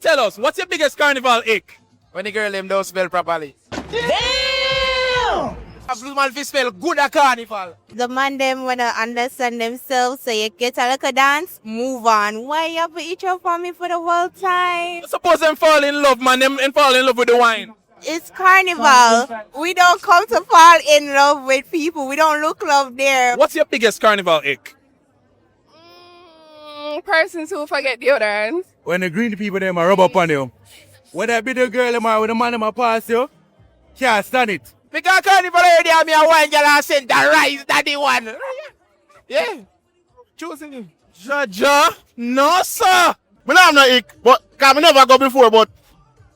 Tell us, what's your biggest carnival ick? When the girl them don't spell properly. Damn! A blue man fi spell good at carnival. The man them wanna understand themselves, so you get a little dance, move on. Why you have to eat your family for the whole time? Suppose them fall in love, man. Them and fall in love with the wine. It's carnival. We don't come to fall in love with people. We don't look love there. What's your biggest carnival ick? Persons who forget deodorant. When the green people them a rub up on you. When that be the girl them or when the man them a pass you, can't stand it. Because carnival already have me a wine girl and send the rice, that the one. Yeah. Choosing you. Jaja? No, sir. I don't have no ick, but I never go before, but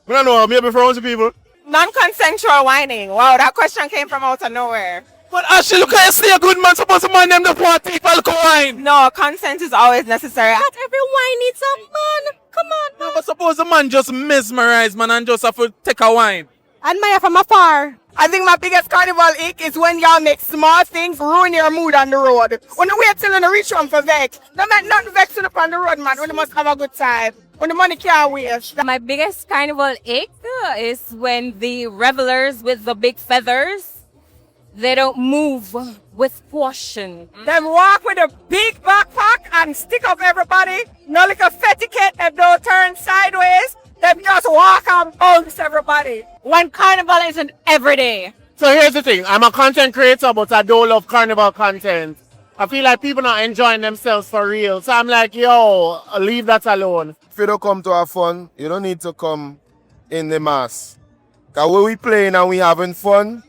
I don't know, maybe for people. Non-consensual whining. Wow, that question came from out of nowhere. But Ashley, look at you, stay a good man. Suppose the man them the poor people alcohol wine. No, consent is always necessary. Not every wine needs a man. Come on, man. No, but suppose the man just mesmerize, man, and just have to take a wine. Admire from afar. I think my biggest carnival ick is when y'all make small things ruin your mood on the road. When you wait till you reach home for vex. Don't make nothing vex up on the road, man. When you must have a good time. When the money can't waste. My biggest carnival ick is when the revelers with the big feathers, they don't move with caution. Them walk with a big backpack and stick up everybody. No like a etiquette, them don't turn sideways. Them just walk and bounce everybody. When carnival isn't every day. So here's the thing, I'm a content creator, but I don't love carnival content. I feel like people not enjoying themselves for real. So I'm like, yo, leave that alone. If you don't come to have fun, you don't need to come in the mass. Because when we playing and we having fun,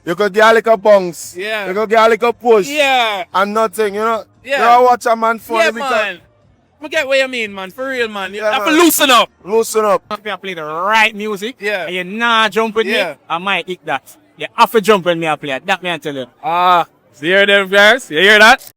you could get like a bounce. Yeah. You could get like a push. Yeah. And nothing, you know. Yeah. You watch a man fun. Yeah, every time. man. I get what you mean, man. For real, man. You Yeah, have to man. loosen up. Loosen up. If you play the right music, Yeah. and you not jump with Yeah. me, I might ick that. You have to jump when me I play. That me I tell you. Ah, so you hear them, guys? You hear that?